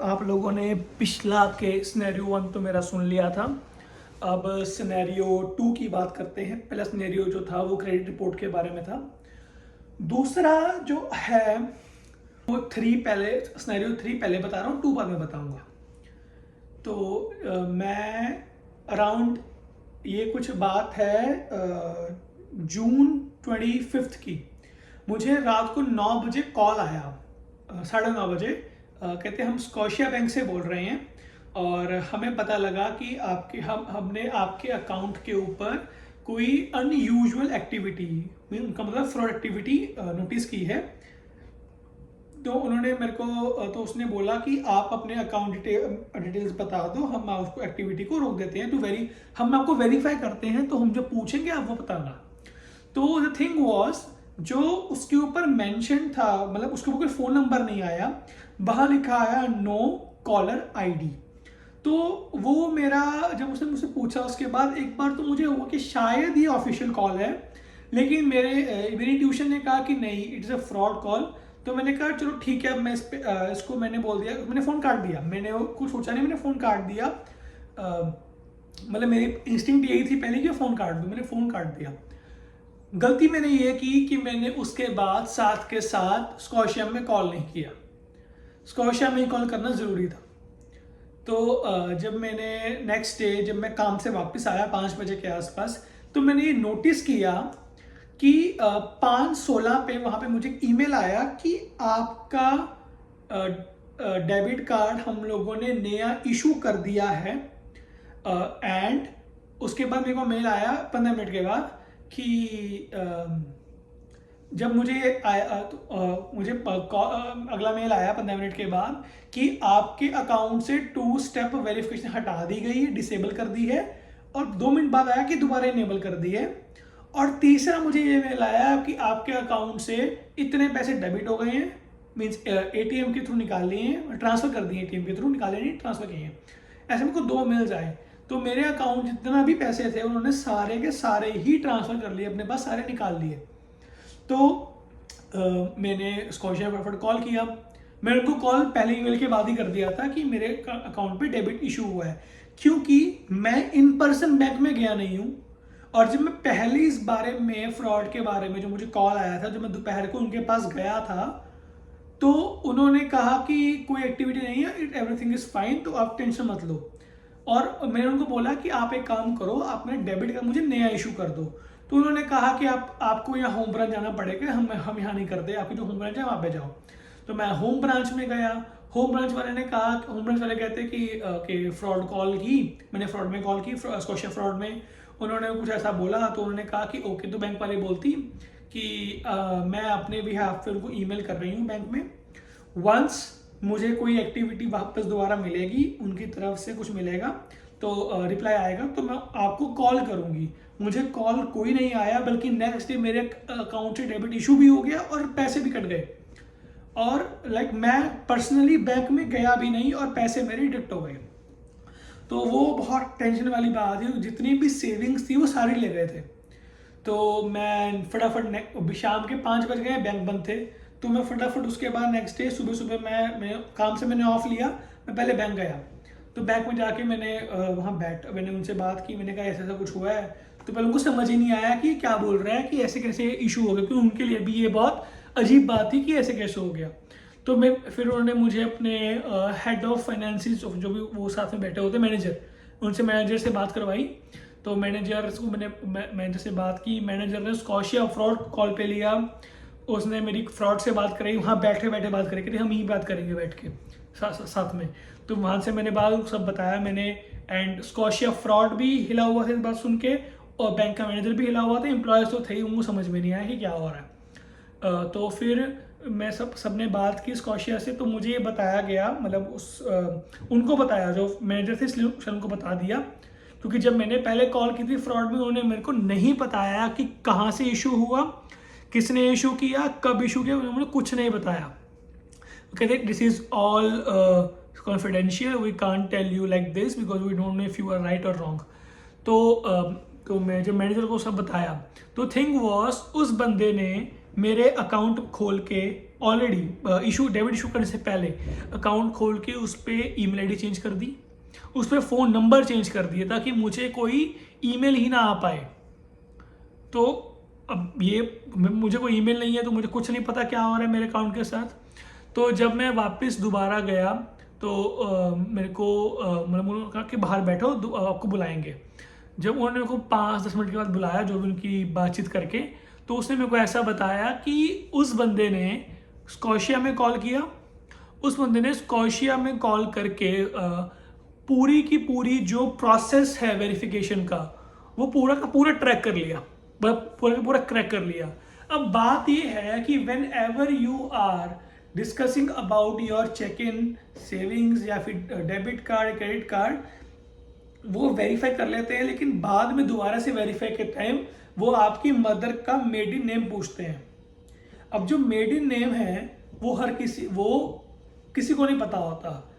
आप लोगों ने पिछला के सिनेरियो 1 तो मेरा सुन लिया था। अब सिनेरियो 2 की बात करते हैं। पहला सिनेरियो जो था वो क्रेडिट रिपोर्ट के बारे में था। दूसरा जो है वो 3 पहले, सिनेरियो 3 पहले बता रहा हूँ, 2 बाद में बताऊँगा। तो मैं अराउंड, ये कुछ बात है जून 25 की, मुझे रात को 9 बजे कॉल आया, 9:30 बजे। कहते हम स्कॉशिया बैंक से बोल रहे हैं और हमें पता लगा कि हमने आपके अकाउंट के ऊपर कोई अनयूजुअल एक्टिविटी, उनका मतलब फ्रॉड एक्टिविटी नोटिस की है। तो उन्होंने मेरे को, तो उसने बोला कि आप अपने अकाउंट डिटेल्स बता दो, हम उसको एक्टिविटी को रोक देते हैं। तो हम आपको वेरीफाई करते हैं, तो हम जो पूछेंगे आप वो बताना। तो द थिंग वॉज, जो उसके ऊपर मेंशन था, मतलब उसके ऊपर कोई फ़ोन नंबर नहीं आया, वहाँ लिखा आया नो कॉलर आईडी। तो वो मेरा, जब उसने मुझसे पूछा उसके बाद एक बार तो मुझे हुआ कि शायद ये ऑफिशियल कॉल है, लेकिन मेरी ट्यूशन ने कहा कि नहीं, इट्स अ फ्रॉड कॉल। तो मैंने कहा चलो ठीक है, मैं इसको मैंने बोल दिया, मैंने फ़ोन काट दिया। मैंने कुछ सोचा नहीं, मैंने फ़ोन काट दिया। मतलब मेरी इंस्टिंक्ट यही थी पहले कि फ़ोन काट दूँ, मैंने फ़ोन काट दिया। गलती मैंने ये की कि मैंने उसके बाद साथ के साथ स्कॉशिया में कॉल नहीं किया। स्कॉशिया में कॉल करना ज़रूरी था। तो जब मैंने नेक्स्ट डे, जब मैं काम से वापस आया 5 बजे के आसपास, तो मैंने ये नोटिस किया कि 5:16 पे वहाँ पे मुझे ईमेल आया कि आपका डेबिट कार्ड हम लोगों ने नया इशू कर दिया है। एंड उसके बाद मेरे को मेल आया 15 मिनट के बाद कि जब मुझे आया तो मुझे अगला मेल आया 15 मिनट के बाद कि आपके अकाउंट से 2 स्टेप वेरिफिकेशन हटा दी गई है, डिसेबल कर दी है। और 2 मिनट बाद आया कि दोबारा इनेबल कर दी है। और तीसरा मुझे ये मेल आया कि आपके अकाउंट से इतने पैसे डेबिट हो गए हैं, मीन्स एटीएम के थ्रू निकाल लिए हैं, ट्रांसफ़र कर दिए, एटीएम के थ्रू निकाले नहीं, ट्रांसफ़र किए हैं। ऐसे मेरे को 2 मेल्स आए। तो मेरे अकाउंट जितना भी पैसे थे उन्होंने सारे के सारे ही ट्रांसफ़र कर लिए, अपने पास सारे निकाल लिए। तो मैंने स्कॉशिया फटाफट कॉल किया। मैंने उनको कॉल पहले ईमेल के बाद ही कर दिया था कि मेरे अकाउंट पे डेबिट इशू हुआ है, क्योंकि मैं इन पर्सन बैंक में गया नहीं हूँ। और जब मैं पहले इस बारे में, फ्रॉड के बारे में जो मुझे कॉल आया था, जब मैं दोपहर को उनके पास गया था, तो उन्होंने कहा कि कोई एक्टिविटी नहीं है, एवरीथिंग इज़ फाइन, तो आप टेंशन मत लो। और मैंने उनको बोला कि आप एक काम करो, आप मेरे डेबिट का मुझे नया इशू कर दो। तो उन्होंने कहा कि आपको यहाँ होम ब्रांच जाना पड़ेगा, हम यहाँ नहीं करते, आपकी जो होम ब्रांच है वहाँ पे जाओ। तो मैं होम ब्रांच में गया। होम ब्रांच वाले ने कहा, होम ब्रांच वाले कहते कि फ्रॉड कॉल की, मैंने फ्रॉड में कॉल की, स्कॉशिया फ्रॉड में। उन्होंने कुछ ऐसा बोला, तो उन्होंने कहा कि ओके। तो बैंक वाले बोलती कि मैं अपने बिहाफ पे उनको ईमेल कर रही हूँ बैंक में। वंस मुझे कोई एक्टिविटी वापस दोबारा मिलेगी, उनकी तरफ से कुछ मिलेगा, तो रिप्लाई आएगा, तो मैं आपको कॉल करूंगी। मुझे कॉल कोई नहीं आया, बल्कि नेक्स्ट डे मेरे अकाउंट से डेबिट इशू भी हो गया और पैसे भी कट गए। और मैं पर्सनली बैंक में गया भी नहीं और पैसे मेरे डिडक्ट हो गए। तो वो बहुत टेंशन वाली बात थी। जितनी भी सेविंग्स थी वो सारी ले गए थे। तो मैं फटाफट, शाम के 5 बज गए, बैंक बंद थे। तो मैं फटाफट उसके बाद नेक्स्ट डे सुबह सुबह मैं काम से मैंने ऑफ लिया, मैं पहले बैंक गया। तो बैंक में जाके मैंने मैंने उनसे बात की। मैंने कहा ऐसा ऐसा कुछ हुआ है। तो पहले उनको समझ ही नहीं आया कि क्या बोल रहे हैं, कि ऐसे कैसे इशू हो गया, क्योंकि उनके लिए भी ये बहुत अजीब बात थी कि ऐसे कैसे हो गया। तो फिर उन्होंने मुझे अपने हेड ऑफ फाइनेंसिस, जो भी वो साथ में बैठे होते मैनेजर, उनसे मैनेजर से बात करवाई। तो मैनेजर को मैनेजर से बात की। मैनेजर ने स्कॉशिया फ्रॉड कॉल पे लिया, उसने मेरी फ्रॉड से बात कराई, वहाँ बैठे बैठे बात करें कि हम यही बात करेंगे बैठ के साथ में। तो वहाँ से मैंने बात सब बताया मैंने। एंड स्कॉशिया फ्रॉड भी हिला हुआ था इस बात सुन के, और बैंक का मैनेजर भी हिला हुआ था। एम्प्लॉयज़ तो थे ही, उनको समझ में नहीं आया कि क्या हो रहा है। तो फिर मैं सबने बात की स्कॉशिया से। तो मुझे ये बताया गया, मतलब उनको बताया, जो मैनेजर थे, इसलिए उनको बता दिया, क्योंकि जब मैंने पहले कॉल की थी फ्रॉड में, उन्होंने मेरे को नहीं बताया कि कहाँ से इशू हुआ, किसने इशू किया, कब इशू किया, उन्होंने कुछ नहीं बताया। कहते this is all confidential, we can't tell you like this because we don't know if you are right or wrong. तो मैं जब मैनेजर को सब बताया, तो थिंग वॉज, उस बंदे ने मेरे अकाउंट खोल के ऑलरेडी डेबिट इशू करने से पहले अकाउंट खोल के उस पर ईमेल आईडी चेंज कर दी, उस पर फ़ोन नंबर चेंज कर दिए ताकि मुझे कोई ईमेल ही ना आ पाए। तो अब ये मुझे कोई ईमेल नहीं है तो मुझे कुछ नहीं पता क्या हो रहा है मेरे अकाउंट के साथ। तो जब मैं वापस दोबारा गया तो मेरे को मतलब उन्होंने कहा कि बाहर बैठो, आपको बुलाएंगे। जब उन्होंने मेरे को 5-10 मिनट के बाद बुलाया, जो भी उनकी बातचीत करके, तो उसने मेरे को ऐसा बताया कि उस बंदे ने स्कॉशिया में कॉल किया, उस बंदे ने स्कॉशिया में कॉल करके पूरी की पूरी जो प्रोसेस है वेरिफिकेशन का वो पूरा का पूरा ट्रैक कर लिया, पूरा का पूरा क्रैक कर लिया। अब बात ये है कि whenever you are discussing about your checking savings या फिर डेबिट कार्ड क्रेडिट कार्ड, वो वेरीफाई कर लेते हैं, लेकिन बाद में दोबारा से वेरीफाई के टाइम वो आपकी मदर का मेड इन नेम पूछते हैं। अब जो मेड इन नेम है वो किसी को नहीं पता होता।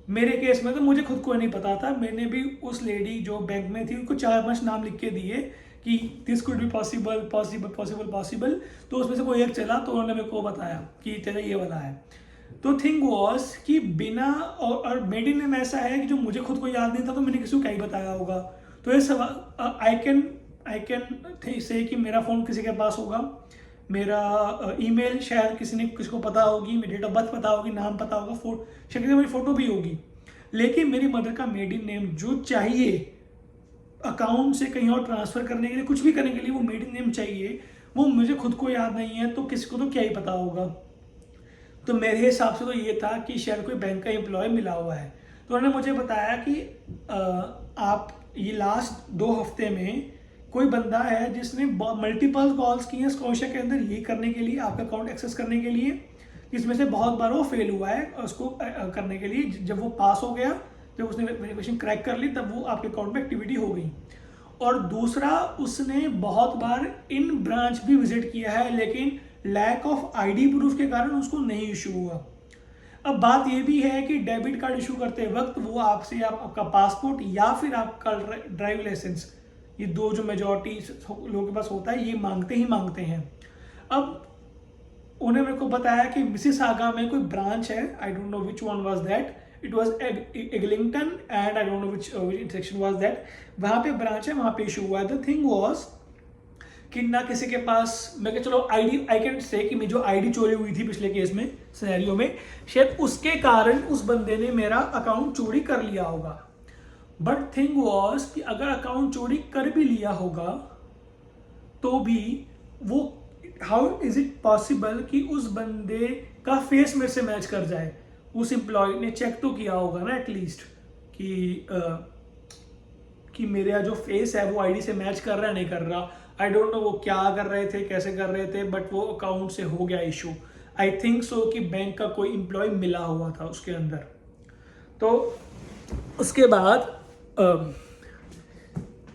मेरे केस में तो मुझे खुद को नहीं पता था। मैंने भी उस लेडी जो बैंक में थी उनको 4-5 नाम लिख के दिए कि this could be possible possible possible possible, तो उसमें से कोई एक चला तो उन्होंने मेरे को बताया कि तेरा ये वाला है। तो थिंग वॉज कि बिना और मेड इन नेम ऐसा है कि जो मुझे खुद को याद नहीं था तो मैंने किसी को क्या ही बताया होगा। तो ये सवाल आई कैन से कि मेरा फ़ोन किसी के पास होगा, मेरा ईमेल शायद किसी को पता होगी, मेरी डेट ऑफ बर्थ पता होगी, नाम पता होगा, शायद मेरी फ़ोटो भी होगी, लेकिन मेरी मदर का मेड इन नेम जो चाहिए अकाउंट से कहीं और ट्रांसफ़र करने के लिए, कुछ भी करने के लिए वो मेड इन नेम चाहिए, वो मुझे खुद को याद नहीं है तो किसी को तो क्या ही पता होगा। तो मेरे हिसाब से तो ये था कि शायद कोई बैंक का एम्प्लॉय मिला हुआ है। तो उन्होंने मुझे बताया कि आप ये लास्ट 2 हफ्ते में कोई बंदा है जिसने मल्टीपल कॉल्स की हैं स्कॉशिया के अंदर ये करने के लिए, आपका अकाउंट एक्सेस करने के लिए, जिसमें से बहुत बार वो फेल हुआ है उसको करने के लिए। जब वो पास हो गया, जब उसने वेरिफिकेशन क्रैक कर ली, तब वो आपके अकाउंट में एक्टिविटी हो गई। और दूसरा, उसने बहुत बार इन ब्रांच भी विजिट किया है, लेकिन लैक ऑफ आईडी प्रूफ के कारण उसको नहीं इशू हुआ। अब बात ये भी है कि डेबिट कार्ड इशू करते वक्त वो आपसे आपका पासपोर्ट या फिर आपका ड्राइविंग लाइसेंस, ये 2 जो मेजॉरिटी लोगों के पास होता है, ये मांगते ही मांगते हैं। अब उन्हें मेरे को बताया कि मिसिसागा में कोई ब्रांच है, I don't know which one was that, it was Eglinton and I don't know which intersection was that, वहाँ पे ब्रांच है, वहाँ पे इशू हुआ है। द थिंग वाज कि ना किसी के पास, मैं कह चलो आई कैन से कि मेरी जो आईडी चोरी हुई थी पिछले केस में सिनेरियो में, शायद उसके कारण उस बंदे ने मेरा अकाउंट चोरी कर लिया होगा। बट थिंग वॉज कि अगर अकाउंट चोरी कर भी लिया होगा तो भी वो, हाउ इज इट पॉसिबल कि उस बंदे का फेस मेरे से मैच कर जाए। उस एम्प्लॉय ने चेक तो किया होगा ना एटलीस्ट कि मेरा जो फेस है वो आईडी से मैच कर रहा है नहीं कर रहा। आई डोंट नो वो क्या कर रहे थे, कैसे कर रहे थे, बट वो अकाउंट से हो गया इशू। आई थिंक सो कि बैंक का कोई एम्प्लॉय मिला हुआ था उसके अंदर। तो उसके बाद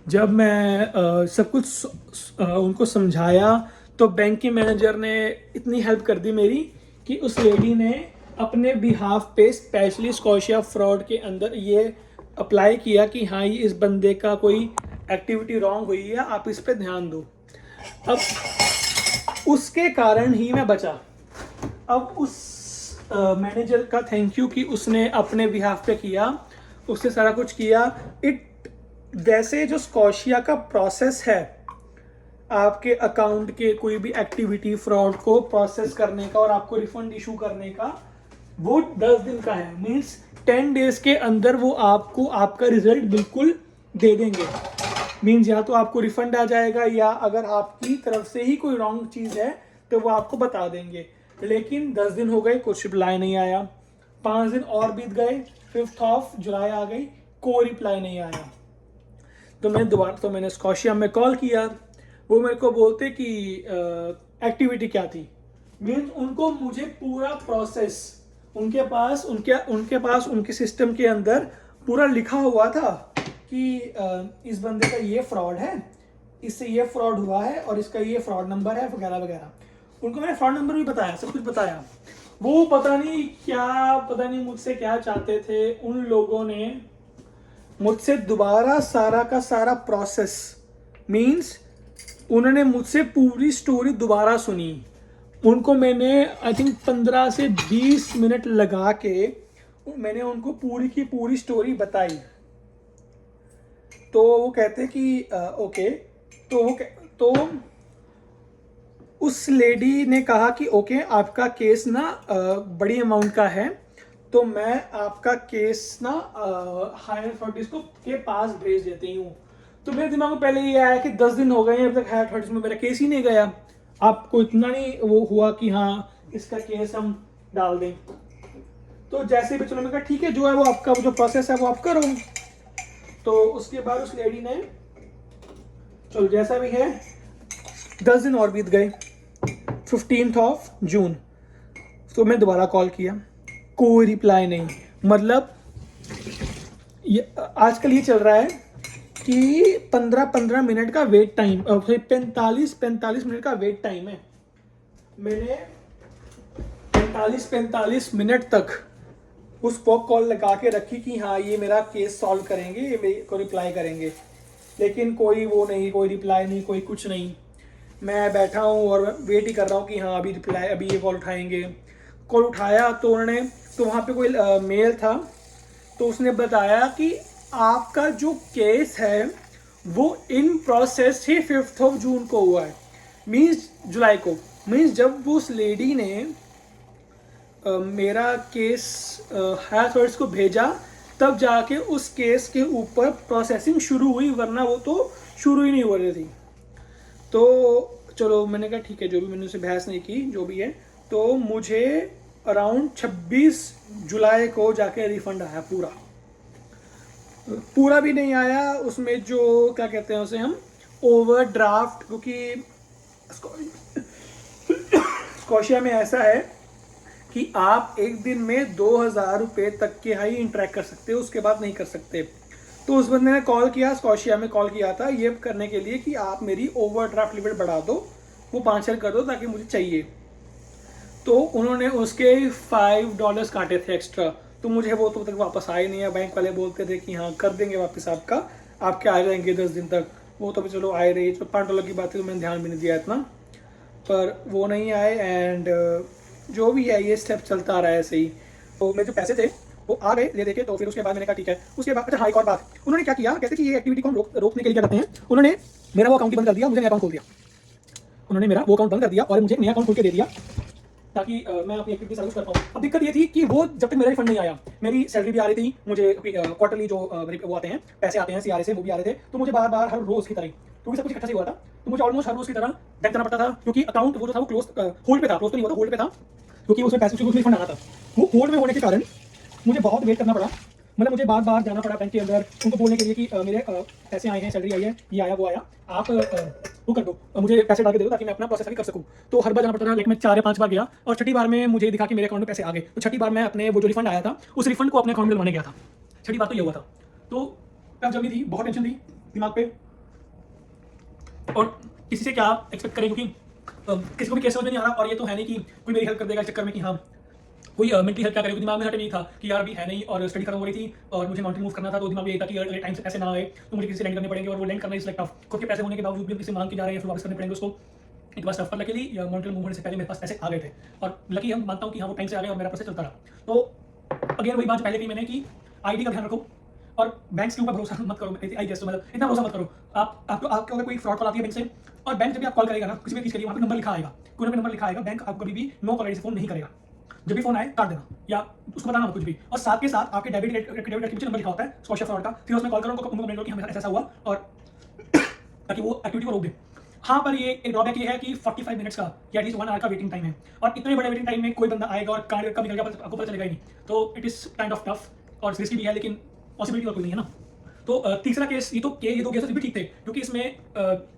जब मैं सब कुछ उनको समझाया तो बैंक के मैनेजर ने इतनी हेल्प कर दी मेरी कि उस लेडी ने अपने बिहाफ पे स्पेशली स्कॉशिया फ्रॉड के अंदर ये अप्लाई किया कि हाँ, ये इस बंदे का कोई एक्टिविटी रॉन्ग हुई है, आप इस पे ध्यान दो। अब उसके कारण ही मैं बचा। अब उस मैनेजर का थैंक यू कि उसने अपने बिहाफ पे किया, उसने सारा कुछ किया। वैसे जो स्कॉशिया का प्रोसेस है आपके अकाउंट के कोई भी एक्टिविटी फ्रॉड को प्रोसेस करने का और आपको रिफंड इशू करने का, वो 10 दिन का है। मीन्स 10 डेज के अंदर वो आपको आपका रिजल्ट बिल्कुल दे देंगे। मीन्स या तो आपको रिफंड आ जाएगा या अगर आपकी तरफ से ही कोई रॉन्ग चीज़ है तो वो आपको बता देंगे। लेकिन 10 दिन हो गए, कुछ रिप्लाई नहीं आया। 5 दिन और बीत गए, 5 जुलाई आ गई, कोई रिप्लाई नहीं आया। तो मैंने स्कॉशिया में कॉल किया। वो मेरे को बोलते कि एक्टिविटी क्या थी। मीन्स उनको मुझे पूरा प्रोसेस, उनके पास उनके सिस्टम के अंदर पूरा लिखा हुआ था कि इस बंदे का ये फ्रॉड है, इससे ये फ्रॉड हुआ है और इसका ये फ्रॉड नंबर है वगैरह वगैरह। उनको मैंने फ्रॉड नंबर भी बताया, सब कुछ बताया। वो पता नहीं मुझसे क्या चाहते थे। उन लोगों ने मुझसे दोबारा सारा का सारा प्रोसेस, मीन्स उन्होंने मुझसे पूरी स्टोरी दोबारा सुनी। उनको मैंने आई थिंक 15 से 20 मिनट लगा के मैंने उनको पूरी की पूरी स्टोरी बताई। तो वो कहते कि ओके, तो उस लेडी ने कहा कि ओके आपका केस ना बड़ी अमाउंट का है, तो मैं आपका केस ना हायर अथॉरिटीज को के पास भेज देती हूँ। तो मेरे दिमाग में पहले ये आया कि 10 दिन हो गए हैं, अभी तक हायर अथॉरिटीज में मेरा केस ही नहीं गया। आपको इतना नहीं वो हुआ कि हाँ इसका केस हम डाल दें। तो जैसे भी चलो मैं कहा ठीक है, जो है वो आपका जो प्रोसेस है वो आप करो। तो उसके बाद उस लेडी ने चलो जैसा भी है 10 दिन और बीत गए। 15 जून तो मैं दोबारा कॉल किया, कोई रिप्लाई नहीं। मतलब आजकल ये चल रहा है कि 15-15 मिनट का वेट टाइम, 45 मिनट का वेट टाइम है। मैंने 45 मिनट तक उस पर कॉल लगा के रखी कि हाँ ये मेरा केस सॉल्व करेंगे, ये मेरे को रिप्लाई करेंगे, लेकिन कोई वो नहीं, कोई रिप्लाई नहीं, कोई कुछ नहीं। मैं बैठा हूँ और वेट ही कर रहा हूँ कि हाँ अभी रिप्लाई, अभी ये कॉल उठाएंगे। कॉल उठाया तो उन्होंने, तो वहाँ पे कोई मेल था, तो उसने बताया कि आपका जो केस है वो इन प्रोसेस ही 5 जून को हुआ है, मीन्स जुलाई को। मीन्स जब उस लेडी ने मेरा केस हायर अथॉरिटीज को भेजा तब जाके उस केस के ऊपर प्रोसेसिंग शुरू हुई, वरना वो तो शुरू ही नहीं हो रही थी। तो चलो मैंने कहा ठीक है, जो भी, मैंने उसे बहस नहीं की, जो भी है। तो मुझे अराउंड 26 जुलाई को जाके रिफंड आया। पूरा भी नहीं आया, उसमें जो क्या कहते हैं उसे हम ओवरड्राफ्ट, क्योंकि स्कॉशिया में ऐसा है कि आप एक दिन में 2000 रुपये तक के हाई इंटरेक्ट कर सकते हो, उसके बाद नहीं कर सकते। तो उस बंदे ने कॉल किया, स्कॉशिया में कॉल किया था ये करने के लिए कि आप मेरी ओवरड्राफ्ट लिमिट बढ़ा दो, वो 5 कर दो ताकि मुझे चाहिए। तो उन्होंने उसके $5 काटे थे एक्स्ट्रा। तो मुझे वो तो तक वापस आए नहीं है। बैंक वाले बोलते थे कि हाँ कर देंगे वापस आपका, आपके आ जाएंगे 10 दिन तक। वो तो भी चलो आए रही, तो $5 की बात है, तो मैंने ध्यान भी नहीं दिया इतना, पर वो नहीं आए। एंड जो भी है ये स्टेप चलता रहा है ऐसे ही। तो मेरे जो पैसे थे वो आ गए ले देके। तो फिर उसके बाद मैंने कहा ठीक है। उसके बाद अच्छा हाँ एक और बात, उन्होंने क्या किया, कहते कि ये एक्टिविटी को हम रोकने के लिए क्या करते हैं, उन्होंने मेरा वो अकाउंट ही बंद कर दिया, मुझे नया अकाउंट खोल दिया। उन्होंने मेरा वो अकाउंट बंद कर दिया और मुझे नया अकाउंट खोल के दे दिया ताकि मैं अपनी एक्टिविटी सर्विस कर पाऊँ। अब दिक्कत ये थी कि वो जब तक मेरा रिफंड नहीं आया, मेरी सैलरी भी आ रही थी, मुझे क्वार्टरली जो वो आते हैं पैसे आते हैं CRA से, वो भी आ रहे थे। तो मुझे बार बार हर रोज की तरह, क्योंकि सब कुछ इकट्ठा से हुआ था, तो मुझे ऑलमोस्ट हर रोज की तरह बैंक जाना पड़ता था, क्योंकि अकाउंट वो जो था वो क्लोज होल्ड पे था, क्लोज तो नहीं हुआ था, होल्ड पे था, क्योंकि उसमें पैसे रिफंड आना था। वो होल्ड में होने के कारण मुझे बहुत वेट करना पड़ा। मतलब मुझे बार बार जाना पड़ा बैंक के अंदर, उनको बोलने के लिए कि मेरे पैसे आए हैं, सैलरी आई है, ये आया वो आया, आप वो कर दो, मुझे पैसे डाल के दे दो ताकि मैं अपना प्रोसेस भी कर सकूं। तो हर बार जाना पड़ता था, लेकिन मैं 4 या 5 बार गया और छठी बार में मुझे दिखा कि मेरे अकाउंट में पैसे आ गए। तो छठी बार मैं अपने वो जो रिफंड आया था उस रिफंड को अपने अकाउंट में डलवाने गया था। छठी बार तो ये हुआ था। तो तब जल्दी थी, बहुत टेंशन थी दिमाग पे, और किसी से क्या एक्सपेक्ट करें, क्योंकि किसी को भी केस समझ में नहीं आ रहा। और ये तो है नहीं कि कोई मेरी हेल्प कर देगा इस चक्कर में कि हाँ कोई मेंटली हेल्प क्या करेगी। दिमाग में हट नहीं था कि यार अभी है नहीं और स्टडी खत्म हो रही थी और मुझे माउंटेन मूव करना था। तो दिमाग में ये था कि अगर टाइम से पैसे ना आए तो मुझे किसी से लैंड करने पड़ेंगे, और वो लैंड करना इज लाइक टफ। खुद के पैसे होने के बावजूद भी किसी मांग के जा रहे हैं, फिर वापस करने पड़ेंगे उसको, एक बार टफ। पर लकीली माउंटेन मूव होने से पहले मेरे पास पैसे आ गए थे, और लकी हम मानता हूँ कि हाँ वो टाइम से आ गए और मेरा प्रोसेस चलता रहा। तो अगेन वही बात पहले की मैंने कि आईडी का ध्यान रखो और बैंक्स के ऊपर भरोसा मत करो। आई गेस मतलब इतना भरोसा मत करो। आपको अगर कोई फ्रॉड कॉल आती है बैंक से, और बैंक जब भी आप कॉल करेगा ना किसी भी चीज़ के लिए, वहाँ पे नंबर लिखा आएगा, कोई ना कोई नंबर लिखा आएगा, बैंक आपको कभी भी नो कॉल आईडी से फोन नहीं करेगा। जब भी फोन आए काट देना या उसको बताना मत कुछ भी। और साथ के साथ आपके डेबिट कार्ड के पीछे नंबर लिखा होता है स्कॉशिया फ्रॉड का, फिर उसमें कॉल करो, उनको कंप्लेंट करो कि हमें ऐसा हुआ, और ताकि वो एक्टिविटी को रोक दे। हाँ पर ये एक ड्रॉबैक ये है कि 45 मिनट्स का या एटलीस्ट 1 आवर का वेटिंग टाइम है, और इतने बड़े वेटिंग टाइम में कोई बंदा आएगा और कार्ड कब निकल गया आपको पता चलेगा ही नहीं। तो it is kind of tough और रिस्की भी है, लेकिन पॉसिबिलिटी और कोई नहीं है ना। तो तीसरा केस, ये 2 केसेस भी ठीक थे, क्योंकि इसमें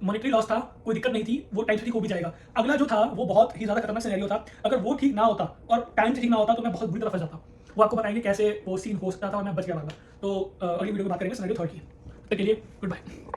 मॉनिटरी लॉस था, कोई दिक्कत नहीं थी, वो टाइम से ठीक हो भी जाएगा। अगला जो था वो बहुत ही ज्यादा खतरनाक सिनेरियो था। अगर वो ठीक ना होता और टाइम से ठीक ना होता तो मैं बहुत बुरी तरह फंस जाता। वो आपको बताएंगे कैसे वो सीन हो सकता था और मैं बच गया। तो अगली वीडियो में बात करेंगे सिनेरियो 3 की। तब तक के लिए गुड बाय।